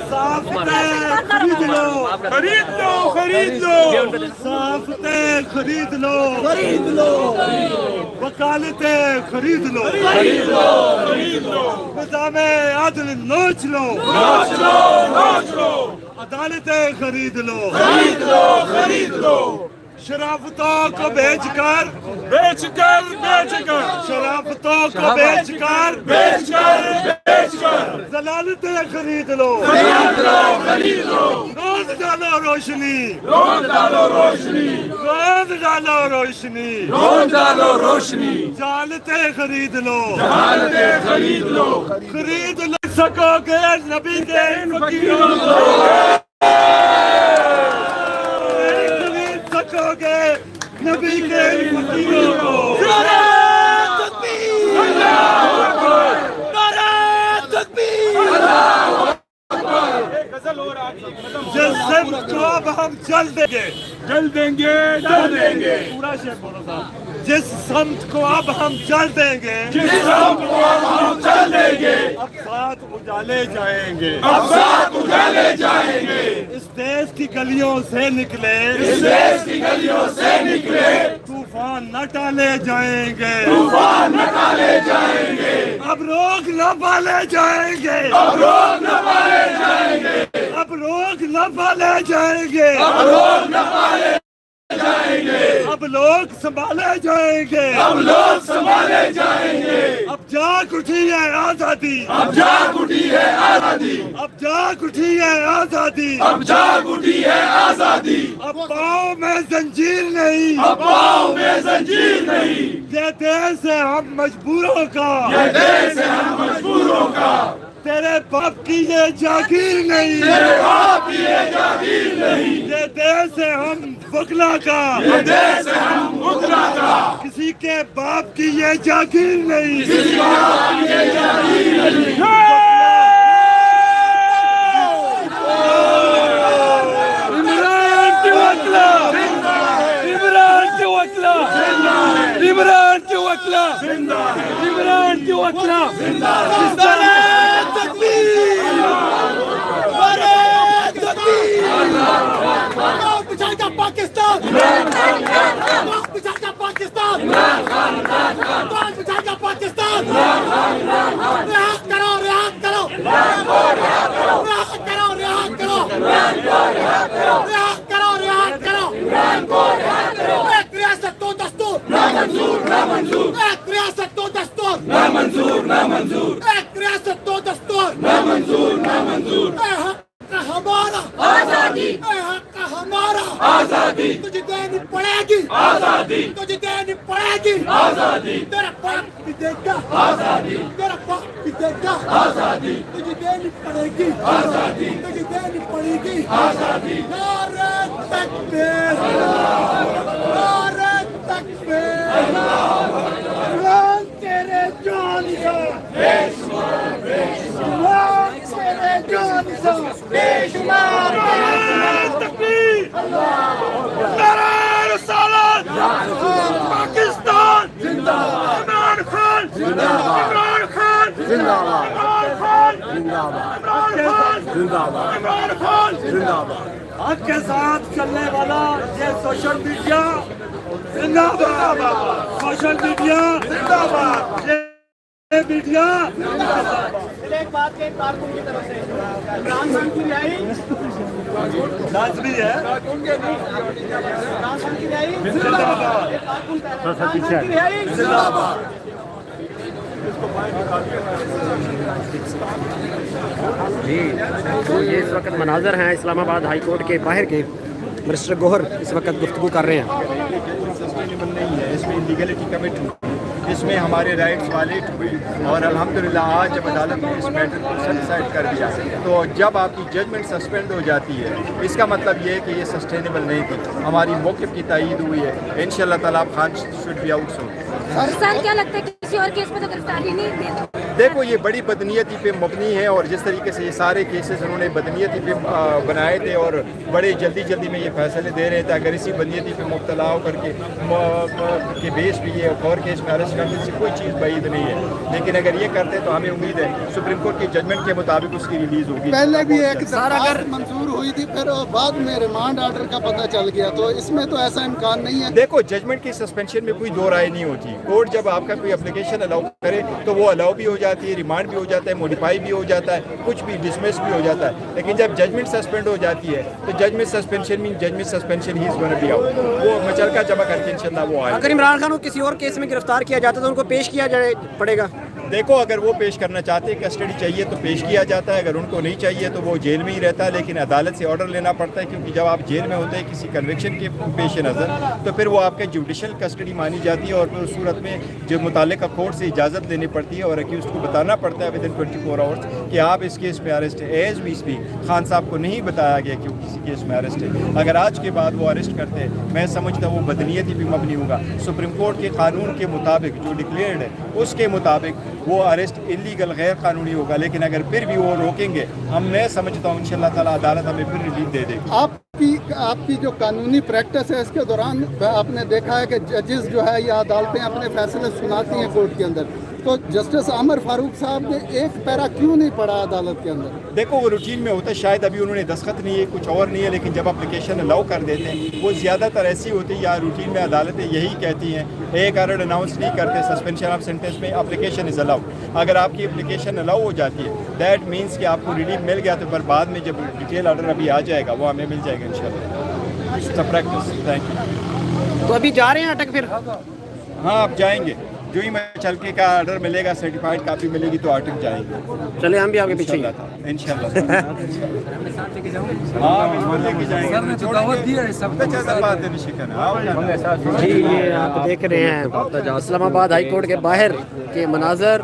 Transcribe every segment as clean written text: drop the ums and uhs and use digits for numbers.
صاف خرید لو خرید لو خرید لو صاف خرید لو خرید لو وکالتیں خرید لو خرید لو خرید لو نظام عدل نوچ لو نوچ لو نوچ لو عدالتیں خرید لو خرید لو خرید لو شرافتوں کو بیچ کر شرافتوں کو بیچ کر ضلالتیں خرید لو خرید لو خرید لو روز ڈالو روشنی روز ڈالو روشنی روز ڈالو روشنی روز ڈالو روشنی جہالتیں خرید لو جہالتیں خرید لو خرید لو سکو گے نبی کے فقیروں کو گے نبی کے فقیروں کو نعرہ تکبیر اللہ اکبر نعرہ تکبیر اللہ اکبر جس سمت کو اب ہم چل دیں گے ڈل دیں گے پورا شعر بولو صاحب جس سمت کو اب ہم چل دیں گے جس سمت کو اب ہم چل دیں گے اب ساتھ اجالے جائیں گے اب ساتھ اجالے جائیں گے اس دیش کی گلیوں سے نکلے اس دیش کی گلیوں سے نکلے طوفان نہ ٹالے جائیں گے طوفان نہ ٹالے جائیں گے اب روگ نہ پالے جائیں گے اب روگ نہ پالے جائیں گے اب روگ نہ پالے جائیں گے اب روگ نہ پالے جائیں گے اب لوگ سنبھالے جائیں گے اب لوگ سنبھالے جائیں گے اب جاگ اٹھی ہے آزادی اب جاگ اٹھی ہے آزادی اب جاگ اٹھی ہے آزادی اب جاگ اٹھی ہے آزادی اب پاؤں میں زنجیر نہیں اب پاؤں میں زنجیر نہیں یہ دیش ہے ہم مجبوروں کا یہ دیش ہے ہم مجبوروں کا تیرے باپ کی یہ جاگیر نہیں تیرے باپ کی یہ جاگیر نہیں یہ دیش ہے ہم وکلا کا یہ دیش ہے ہم وکلا کا کسی کے باپ کی یہ جاگیر نہیں کسی کے باپ کی یہ جاگیر نہیں عمران کی وکلا عمران کی وکلا عمران کی وکلا عمران کی وکلا پاکستان پاکستان پاکستان رہا کرو رہا کرو رہا کرو رہا کرو رہا کرو رہا کرو ایک ریاست تو دستور نامنظور نامنظور ایک ریاست تو دستور نامنظور نامنظور ایک ریاست تو دستور نامنظور نامنظور ہمارا آزادی حق ہمارا آزادی تجھے دینی پڑے گی آزادی تجھے دینی پڑے گی آزادی تیرا باپ بھی دے گا آزادی تیرا باپ بھی دے گا آزادی تجھے دینی پڑے گی آزادی تجھے دینی پڑے گی آزادی نعرہ تکبیر نعرہ تکبیر عمران تیرے جان کا بے شمار بے شمار تیرے جان کا بے شمار تکبیر نعرہ رسالت پاکستان زندہ باد عمران خان زندہ باد عمران خان زندہ باد عمران خان زندہ باد عمران خان زندہ باد عمران خان زندہ باد حق کے ساتھ چلنے والا یہ سوشل میڈیا زندہ باد سوشل میڈیا زندہ باد یہ میڈیا ایک بات کے کارکن کی طرف سے عمران خان کی رہائی لازمی ہے عمران خان کی رہائی زندہ باد عمران خان کی رہائی زندہ باد جی تو یہ اس وقت مناظر ہیں اسلام آباد ہائی کورٹ کے باہر کے منسٹر گوہر اس وقت گفتگو کر رہے ہیں سسٹینیبل نہیں ہے اس میں انلیگلٹی کمٹ ہوئی اس میں ہمارے رائٹس وائلیٹ ہوئی اور الحمدللہ آج جب عدالت نے اس میٹر کو سیٹسفائڈ کر دیا تو جب آپ کی ججمنٹ سسپینڈ ہو جاتی ہے اس کا مطلب یہ ہے کہ یہ سسٹینیبل نہیں تھی ہماری موقف کی تائید ہوئی ہے انشاءاللہ تعالیٰ Khan should be out soon sir क्या लगता है कि किसी और केस में तो गिरफ्तारी नहीं दी? देखो ये बड़ी बदनीयती पे मबनी है और जिस तरीके से ये सारे केसेस उन्होंने बदनीयती पे बनाए थे और बड़े जल्दी में ये फैसले दे रहे थे, अगर इसी बदनीयती पे मुब्तला हो करके के बेस पे ये और केस में अरेस्ट करने से कोई चीज़ बैद नहीं है, लेकिन अगर ये करते तो हमें उम्मीद है सुप्रीम कोर्ट के जजमेंट के मुताबिक उसकी रिलीज होगी। पहले भी एक दरख्वास्त मंजूर हुई थी, फिर बाद में रिमांड आर्डर का पता चल गया, तो इसमें तो ऐसा इम्कान नहीं है। देखो जजमेंट की सस्पेंशन में कोई दो राय नहीं होती। कोर्ट जब आपका कोई एप्लीकेशन अलाउ करे तो वो अलाउ भी हो जाती है, रिमांड भी हो जाता है, मॉडिफाई भी हो जाता है, कुछ भी डिसमिस भी हो जाता है, लेकिन जब जजमेंट सस्पेंड हो जाती है तो judgement suspension mean judgement suspension ही इज गोना बी आउट, वो मचलका जमा करके इंशाल्लाह वो आए। अगर इमरान खान को किसी और केस में गिरफ्तार किया जाता तो उनको पेश किया जाए पड़ेगा। देखो अगर वो पेश करना चाहते हैं, कस्टडी चाहिए तो पेश किया जाता है, अगर उनको नहीं चाहिए तो वो जेल में ही रहता है, लेकिन अदालत से ऑर्डर लेना पड़ता है, क्योंकि जब आप जेल में होते हैं किसी कन्विक्शन के पेश नज़र तो फिर वो आपके जुडिशल कस्टडी मानी जाती है और फिर उस सूरत में जो मुतालिका कोर्ट से इजाज़त लेनी पड़ती है और अक्यूज़ को बताना पड़ता है विदिन 24 आवर्स कि आप इस केस में अरेस्ट है। एज वी स्पीक खान साहब को नहीं बताया गया कि वो किसी केस में अरेस्ट है। अगर आज के बाद वो अरेस्ट करते हैं, मैं समझता हूँ वो बदनीयती भी मबनी होगा। सुप्रीम कोर्ट के कानून के मुताबिक जो डिक्लेयर्ड है उसके मुताबिक वो अरेस्ट इलीगल गैर कानूनी होगा, लेकिन अगर फिर भी वो रोकेंगे मैं समझता हूँ इंशाल्लाह ताला अदालत हमें फिर रिलीफ दे देगी। आपकी जो कानूनी प्रैक्टिस है इसके दौरान आपने देखा है कि जजेस जो है या अदालतें अपने फैसले सुनाती हैं कोर्ट के अंदर, तो जस्टिस आमिर फारूक साहब ने एक पैरा क्यों नहीं पढ़ा अदालत के अंदर? देखो वो रूटीन में होता है, शायद अभी उन्होंने दस्तखत नहीं है, कुछ और नहीं है, लेकिन जब एप्लीकेशन अलाउ कर देते हैं वो ज़्यादातर ऐसी होती है या रूटीन में अदालतें यही कहती हैं, एक ऑर्डर अनाउंस नहीं करते सस्पेंशन ऑफ सेंटेंस में एप्लीकेशन इज़ अलाउड। अगर आपकी एप्लीकेशन अलाउ हो जाती है दैट मीन्स कि आपको रिलीफ मिल गया, तो पर बाद में जब डिटेल ऑर्डर अभी आ जाएगा वो हमें मिल जाएगा इंशाल्लाह। प्रैक्टिस। Thank you. तो अभी जा रहे हैं अटक फिर? हाँ आप जाएंगे, जो ही मचलके का ऑर्डर मिलेगा, सर्टिफाइड कापी मिलेगी तो अटक जाएंगे। चले हम भी आपके पीछे इंशाल्लाह। हाँ बिल्कुल लेके जाएंगे। जी ये आप देख रहे हैं इस्लामाबाद हाई कोर्ट के बाहर के मनाजर,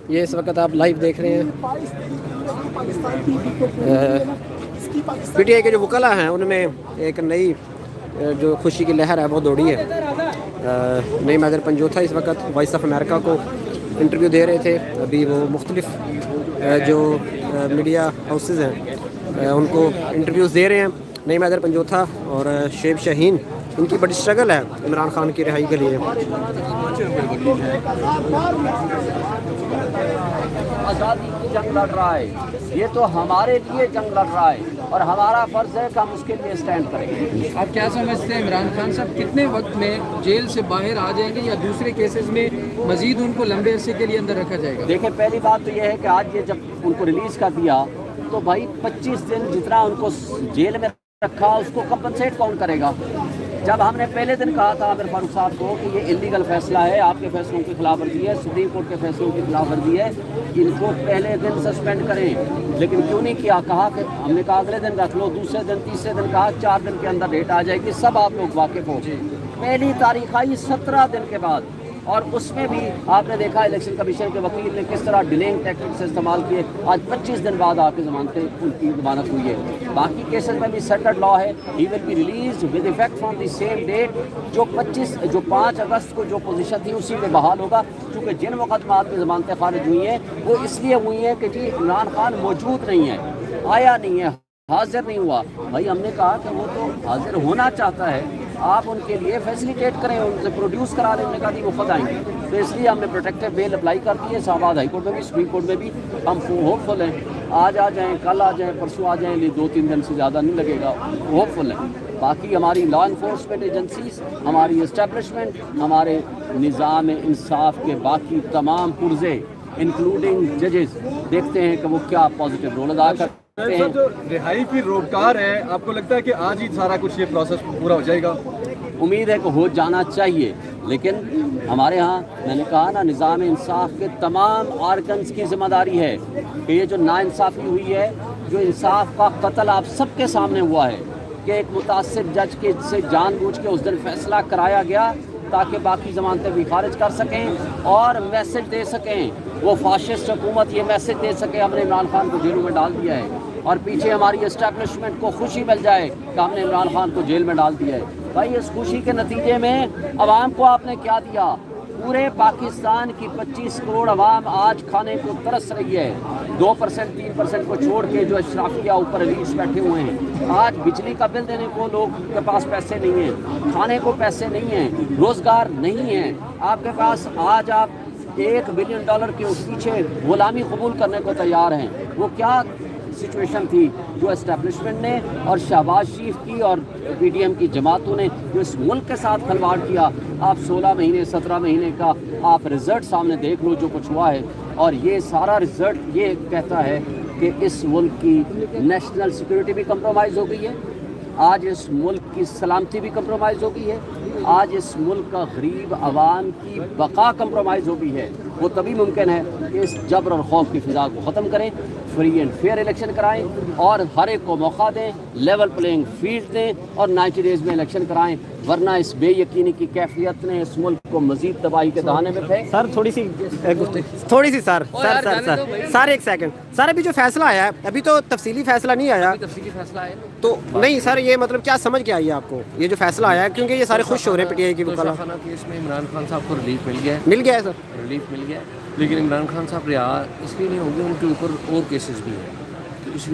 ये इस वक्त आप लाइव देख रहे हैं। पीटीआई के जो वकला हैं उनमें एक नई जो खुशी की लहर है वो दौड़ी है। नई मैदर पंजोथा इस वक्त वॉइस ऑफ अमेरिका को इंटरव्यू दे रहे थे। अभी वो मुख्तलिफ जो मीडिया हाउसेस हैं उनको इंटरव्यूज़ दे रहे हैं। नई मैदर पंजोथा और शेब शाहीन, इनकी बड़ी स्ट्रगल है इमरान खान की रिहाई के लिए। आज़ादी की जंग लड़ रहा है, ये तो हमारे लिए जंग लड़ रहा है और हमारा फ़र्ज़ है कि हम उसके लिए स्टैंड करेंगे। आप क्या समझते हैं इमरान खान साहब कितने वक्त में जेल से बाहर आ जाएंगे या दूसरे केसेस में मजीद उनको लंबे अरसे के लिए अंदर रखा जाएगा? देखिए पहली बात तो यह है कि आज ये जब उनको रिलीज़ कर दिया तो भाई 25 दिन जितना उनको जेल में रखा उसको कंपनसेट कौन करेगा? जब हमने पहले दिन कहा था आमिर फारूक साहब को कि ये इलीगल फैसला है, आपके फैसलों की खिलाफ वर्जी है, सुप्रीम कोर्ट के फैसलों की खिलाफ वर्जी है, इनको पहले दिन सस्पेंड करें, लेकिन क्यों नहीं किया? कहा कि हमने कहा अगले दिन रख लो, दूसरे दिन, तीसरे दिन, कहा 4 दिन के अंदर डेट आ जाएगी, सब आप लोग वाकिफ हो। पहली तारीख आई 17 दिन के बाद, और उसमें भी आपने देखा इलेक्शन कमीशन के वकील ने किस तरह डिलेइंग टैक्टिक्स इस्तेमाल किए। आज 25 दिन बाद आके उनकी जमानत हुई है। बाकी केसेस में भी सेटल्ड लॉ है, he will be release with effect from the same date. जो 5 अगस्त को जो पोजीशन थी उसी में बहाल होगा, क्योंकि जिन मुकदमात में जमानतें खारिज हुई हैं वो इसलिए हुई हैं कि जी इमरान खान मौजूद नहीं है, आया नहीं है, हाजिर नहीं हुआ। भाई हमने कहा कि वो तो हाजिर होना चाहता है, आप उनके लिए फैसिलिटेट करें, उनसे प्रोड्यूस करा दें। उन्होंने कहा नहीं वो खुद आएंगे, तो इसलिए हमने प्रोटेक्टिव बेल अप्लाई कर दी है। इस्लामाबाद हाई कोर्ट में भी, सुप्रीम कोर्ट में भी हम होपफुल हैं। आज आ जाएँ, कल आ जाएँ, परसों आ जाएँ, 2-3 दिन से ज़्यादा नहीं लगेगा, होपफुल हैं। बाकी हमारी लॉ इन्फोर्समेंट एजेंसीज, हमारी इस्टेब्लिशमेंट, हमारे निज़ाम इंसाफ के बाकी तमाम पुर्जे इंक्लूडिंग जजेस देखते हैं कि वो क्या पॉजिटिव रोल अदा कर। जो रिहाई की रोकथाम है, आपको लगता है कि आज ही सारा कुछ ये प्रोसेस पूरा हो जाएगा? उम्मीद है कि हो जाना चाहिए, लेकिन हमारे यहाँ मैंने कहा ना निज़ाम इंसाफ के तमाम आर्गन्स की जिम्मेदारी है कि ये जो नाइंसाफ़ी हुई है, जो इंसाफ का कत्ल आप सबके सामने हुआ है कि एक मुतासिर जज के से जानबूझ के उस दिन फैसला कराया गया ताकि बाकी ज़मानतें भी खारिज कर सकें और मैसेज दे सकें, वो फाशिस्ट हुकूमत ये मैसेज दे सके हमने इमरान खान को जेलों में डाल दिया है, और पीछे हमारी इस्टेब्लिशमेंट को खुशी मिल जाए कि हमने इमरान खान को जेल में डाल दिया है। भाई इस खुशी के नतीजे में अवाम को आपने क्या दिया? پورے پاکستان کی 25 کروڑ عوام آج کھانے کو ترس رہی ہے. 2% 3% کو چھوڑ کے جو اشرافیہ اوپر ایلیٹس بیٹھے ہوئے ہیں. آج بجلی کا بل دینے کو لوگ کے پاس پیسے نہیں ہیں, کھانے کو پیسے نہیں ہیں, روزگار نہیں ہے آپ کے پاس. آج آپ $1 بلین کے پیچھے غلامی قبول کرنے کو تیار ہیں. وہ کیا سچویشن تھی جو اسٹیبلشمنٹ نے اور شہباز شریف کی اور پی ڈی ایم کی جماعتوں نے جو اس ملک کے ساتھ کھلواڑ کیا. آپ 16 مہینے 17 مہینے کا آپ رزلٹ سامنے دیکھ لو جو کچھ ہوا ہے, اور یہ سارا رزلٹ یہ کہتا ہے کہ اس ملک کی نیشنل سیکورٹی بھی کمپرومائز ہو گئی ہے. آج اس ملک کی سلامتی بھی کمپرومائز ہو گئی ہے. آج اس ملک کا غریب عوام کی بقا کمپرومائز ہو گئی ہے. وہ تبھی ممکن ہے کہ اس جبر اور خوف کی فضا کو ختم کریں, فری اینڈ فیئر الیکشن کرائیں اور ہر ایک کو موقع دیں, لیول پلینگ فیلڈ دیں اور 90 ڈیز میں الیکشن کرائیں. ورنہ اس بے یقینی کی کیفیت نے اس ملک کو مزید تباہی کے دہانے میں پھینک. سر تھوڑی سی سر ایک سیکنڈ سر, ابھی جو فیصلہ آیا ہے ابھی تو تفصیلی فیصلہ نہیں آیا. تفصیلی فیصلہ ہے تو نہیں سر, یہ مطلب کیا سمجھ کے آئی ہے آپ کو یہ جو فیصلہ آیا ہے, کیونکہ یہ سارے خوش ہو رہے ہیں پی ٹی آئی کی وکلا. خانہ کیس میں عمران خان صاحب کو ریلیف مل گیا ہے. مل گیا ہے سر, ریلیف مل گیا ہے, لیکن عمران خان صاحب رہا اس لیے نہیں ہوں گے, ان کے اوپر اور کیسز بھی ہیں.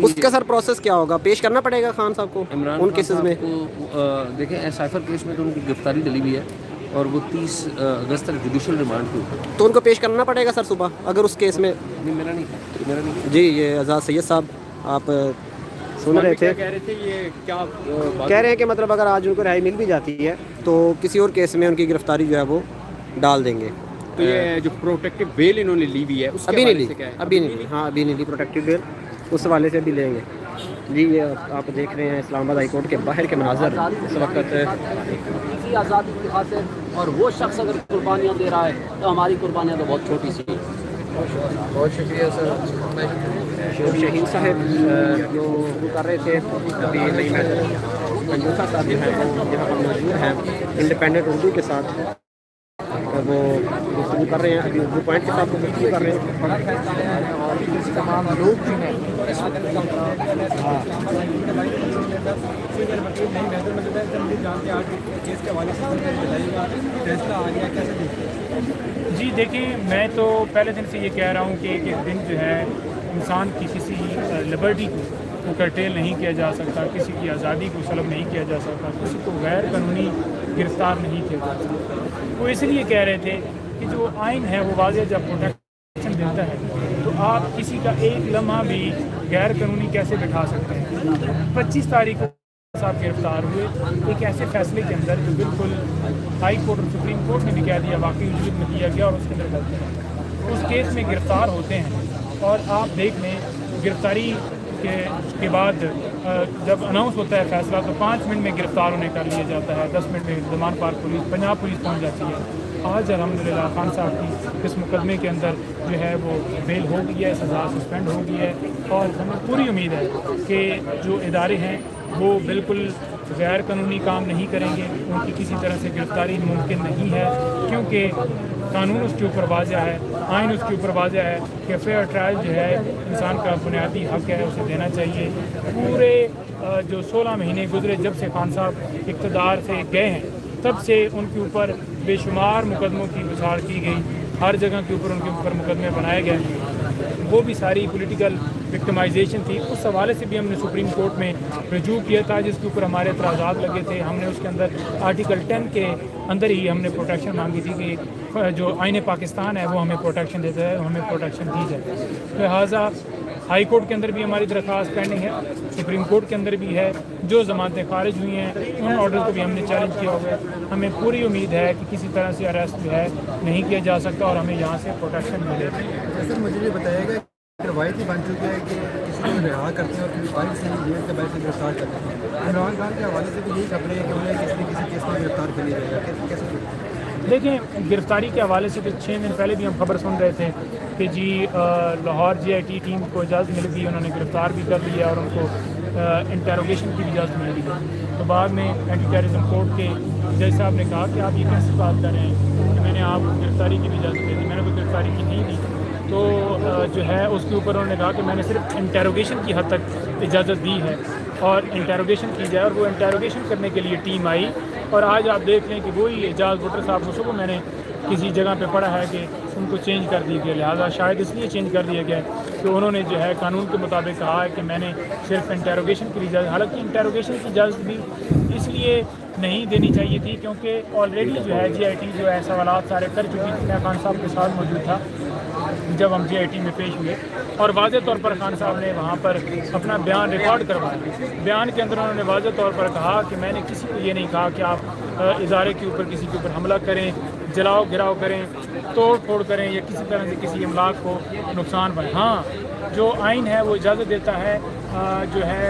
اس کا سر پروسیس کیا ہوگا, پیش کرنا پڑے گا خان صاحب کو عمران ان کیسز میں؟ کو دیکھیں سائفر کیس میں تو ان کی گرفتاری ڈلی ہوئی ہے اور وہ 30 اگست تک جوڈیشل ریمانڈ پہ ہوگا. تو ان کو پیش کرنا پڑے گا سر صبح اگر اس کیس میں؟ نہیں میرا نہیں. جی یہ اعزاز سید صاحب آپ سن رہے تھے, کہہ رہے ہیں کہ مطلب اگر آج ان کو رہائی مل بھی جاتی ہے تو کسی اور کیس میں ان کی گرفتاری جو ہے وہ ڈال دیں گے. تو یہ جو پروٹیکٹیو بیل انہوں نے لی ہوئی ہے اس ابھی نہیں لی, ابھی نہیں لی, ہاں ابھی نہیں لی پروٹیکٹیو بیل, اس حوالے سے بھی لیں گے. جی یہ آپ دیکھ رہے ہیں اسلام آباد ہائی کورٹ کے باہر کے مناظر اس وقت. آزادی کی خاطر, اور وہ شخص اگر قربانیاں دے رہا ہے تو ہماری قربانیاں تو بہت چھوٹی سی ہیں. بہت شکریہ سر. شہین صاحب جو کر رہے تھے ابھی نئی محدود منجوسا صاحب جو ہیں وہ یہاں پر موجود ہیں انڈیپینڈنٹ اردو کے ساتھ, وہ گفتگو کر رہے ہیں. ابھی اردو پوائنٹ کے ساتھ گفتگو کر رہے ہیں اور تمام لوگ جو ہیں اس وقت جی دیکھیں, میں تو پہلے دن سے یہ کہہ رہا ہوں کہ ایک دن جو ہے انسان کی کسی لبرٹی کو کرٹیل نہیں کیا جا سکتا, کسی کی آزادی کو سلب نہیں کیا جا سکتا, کسی کو غیر قانونی گرفتار نہیں کیا جا سکتا. وہ اس لیے کہہ رہے تھے کہ جو آئین ہے وہ واضح جب پروٹیکشن دیتا ہے تو آپ کسی کا ایک لمحہ بھی غیر قانونی کیسے بٹھا سکتے ہیں. 25 تاریخ کو صاحب گرفتار ہوئے ایک ایسے فیصلے کے اندر جو بالکل ہائی کورٹ اور سپریم کورٹ نے بھی کہہ دیا واقعی وجود میں کیا گیا اور اس کے اندر غلطی ہے. اس کیس میں گرفتار ہوتے ہیں اور آپ دیکھ لیں گرفتاری کے بعد جب اناؤنس ہوتا ہے فیصلہ تو 5 منٹ میں گرفتار ہونے کر لیا جاتا ہے, 10 منٹ میں زمان پارک پولیس پنجاب پولیس پہنچ جاتی ہے. آج الحمدللہ خان صاحب کی اس مقدمے کے اندر جو ہے وہ بیل ہو گئی ہے, سزا سسپینڈ ہو گئی ہے, اور ہمیں پوری امید ہے کہ جو ادارے ہیں وہ بالکل غیر قانونی کام نہیں کریں گے. ان کی کسی طرح سے گرفتاری ممکن نہیں ہے کیونکہ قانون اس کے اوپر واضح ہے, آئین اس کے اوپر واضح ہے کہ فیئر ٹرائل جو ہے انسان کا بنیادی حق ہے, اسے دینا چاہیے. پورے جو 16 مہینے گزرے جب سے خان صاحب اقتدار سے گئے ہیں تب سے ان کے اوپر بے شمار مقدموں کی بچھاڑ کی گئی, ہر جگہ کے اوپر ان کے اوپر مقدمے بنائے گئے. وہ بھی ساری پولیٹیکل وکٹمائزیشن تھی. اس حوالے سے بھی ہم نے سپریم کورٹ میں رجوع کیا تھا جس کے اوپر ہمارے اعتراضات لگے تھے. ہم نے اس کے اندر آرٹیکل 10 کے اندر ہی ہم نے پروٹیکشن مانگی تھی کہ جو آئین پاکستان ہے وہ ہمیں پروٹیکشن دیتا ہے, ہمیں پروٹیکشن دی جائے. لہٰذا ہائی کورٹ کے اندر بھی ہماری درخواست پینڈنگ ہے, سپریم کورٹ کے اندر بھی ہے. جو ضمانتیں خارج ہوئی ہیں ان آرڈر کو بھی ہم نے چیلنج کیا ہوا ہے. ہمیں پوری امید ہے کہ کسی طرح سے اریسٹ جو ہے نہیں کیا جا سکتا اور ہمیں یہاں سے پروٹیکشن ملے. سر مجھے یہ بتائیے گا روایت ہی بن چکی ہے کہ کسی کو رہا کرتے ہیں اور کسی باہر سے جیل کے باہر سے گرفتار کرتے ہیں. عمران خان کے حوالے سے بھی یہی خبریں ہیں کہ انہیں کسی کیس میں گرفتار کر لیا جائے گا, کیسے؟ دیکھیں گرفتاری کے حوالے سے 6 دن پہلے بھی ہم خبر سن رہے تھے کہ جی لاہور جی آئی ٹی ٹیم کو اجازت مل گئی, انہوں نے گرفتار بھی کر لیا اور ان کو انٹیروگیشن کی بھی اجازت مل گئی. تو بعد میں اینٹی ٹیررزم کورٹ کے جج صاحب نے کہا کہ آپ یہ کیسے بات کر رہے ہیں کہ میں نے آپ کو گرفتاری کی بھی اجازت دے دی, میں نے کوئی گرفتاری کی نہیں دی. تو جو ہے اس کے اوپر انہوں نے کہا کہ میں نے صرف انٹیروگیشن کی حد تک اجازت دی ہے اور انٹیروگیشن کی جائے, اور وہ انٹیروگیشن کرنے کے لیے ٹیم آئی. اور آج آپ دیکھ لیں کہ وہی اعجاز بٹر صاحب کو صبح میں نے किसी जगह पे पढ़ा है कि उनको चेंज कर दिया गया, लिहाजा शायद इसलिए चेंज कर दिया गया कि उन्होंने जो है कानून के मुताबिक कहा है कि मैंने सिर्फ इंटेरोगेशन की इजाज़त, हालांकि इंटेरोगेशन की इजाज़त भी इसलिए नहीं देनी चाहिए थी क्योंकि ऑलरेडी जो है GIT जो है सवालात सारे कर चुकी थी। मैं खान साहब के साथ मौजूद था जब हम GIT में पेश हुए और वाज़े तौर पर खान साहब ने वहाँ पर अपना बयान रिकॉर्ड करवाया। बयान के अंदर उन्होंने वाज़े तौर पर कहा कि मैंने किसी को ये नहीं कहा कि आप इदारे के ऊपर किसी के ऊपर हमला करें, जलाओ गिराव करें, तोड़ फोड़ करें या किसी तरह से किसी अमलाक को नुकसान पाए। हाँ, जो आइन है वो इजाज़त देता है जो है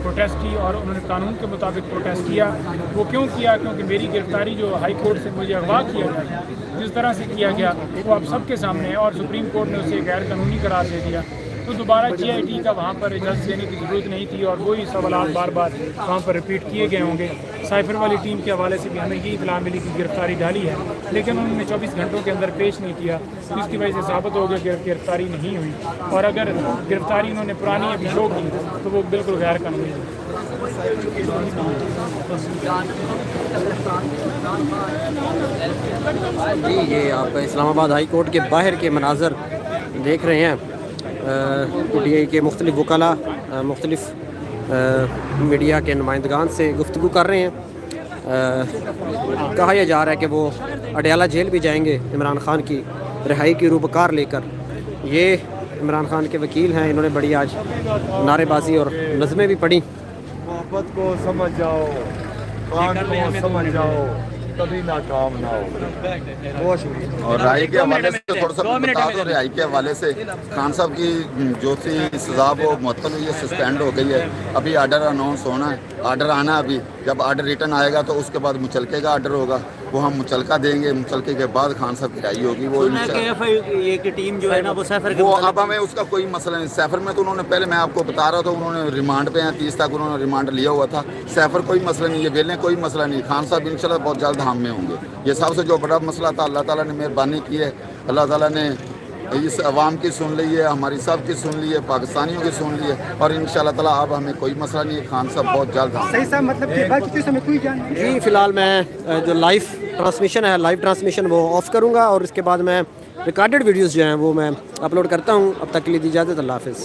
प्रोटेस्ट की, और उन्होंने कानून के मुताबिक प्रोटेस्ट किया। वो क्यों किया? क्योंकि मेरी गिरफ्तारी जो हाई कोर्ट से मुझे अगवा किया गया, जिस तरह से किया गया वो आप सबके सामने है और सुप्रीम कोर्ट ने उसे गैर कानूनी करार दे दिया। तो दोबारा GIT का वहाँ पर इजाज़त देने की ज़रूरत नहीं थी और वही सवाल बार बार वहाँ पर रिपीट किए गए होंगे। साइफर वाली टीम के हवाले से भी हमें ये इतला मिली कि गिरफ्तारी डाली है, लेकिन उन्होंने 24 घंटों के अंदर पेश नहीं किया, जिसकी वजह से साबित हो गया कि गिरफ्तारी नहीं हुई। और अगर गिरफ्तारी उन्होंने पुरानी अभी शो की तो वो बिल्कुल गैर कानूनी है। जी, ये आप इस्लामाबाद हाई कोर्ट के बाहर के मनाजर देख रहे हैं। PTI के मुख्तलिफ वकला मुख्तलिफ मीडिया के नुमाइंदगान से गुफ्तगू कर रहे हैं। कहा यह जा रहा है कि वो अडयाला जेल भी जाएंगे इमरान खान की रिहाई की रूबकार लेकर। ये इमरान खान के वकील हैं, इन्होंने बड़ी आज नारेबाजी और नज़में भी पढ़ी। मोहब्बत को समझ जाओ, कुरान को समझ जाओ, कभी नाकाम ना हो। बहुत शुक्रिया। और रिहाई के हवाले से थोड़ा सा बता दो, रिहाई के हवाले से खान साहब की जो सी सज़ा वो मुअत्तल हुई है, सस्पेंड हो गई है। अभी आर्डर अनाउंस होना है, आर्डर आना है। अभी जब आर्डर रिटर्न आएगा तो उसके बाद मुचलके का आर्डर होगा, वो हम मुचलका देंगे। मुचलके के बाद खान साहब की रिहाई होगी। वो एक टीम जो है ना वो सैफर के वो अब हमें उसका कोई मसला नहीं। सैफर में तो उन्होंने पहले मैं आपको बता रहा था उन्होंने रिमांड पे हैं, 30 तक उन्होंने रिमांड लिया हुआ था। सैफर कोई मसला नहीं है, बेलें कोई मसला नहीं। खान साहब इंशाल्लाह बहुत जल्द हम में होंगे। ये सबसे जो बड़ा मसला था, अल्लाह ताला ने मेहरबानी की है। अल्लाह ताला ने इस अवाम की सुन ली है, हमारी सब की सुन ली है, पाकिस्तानियों की सुन ली है और इंशाल्लाह ताला अब हमें कोई मसला नहीं है। खान साहब बहुत जल्द सही साहब, मतलब कि बात कितने समय कोई जान जी, फ़िलहाल मैं जो लाइव ट्रांसमिशन है, लाइव ट्रांसमिशन वो ऑफ़ करूँगा और इसके बाद मैं रिकॉर्डेड वीडियोज़ जो हैं वो मैं अपलोड करता हूँ। अब तक के लिए दी इजाज़त, अल्लाह हाफ़िज़।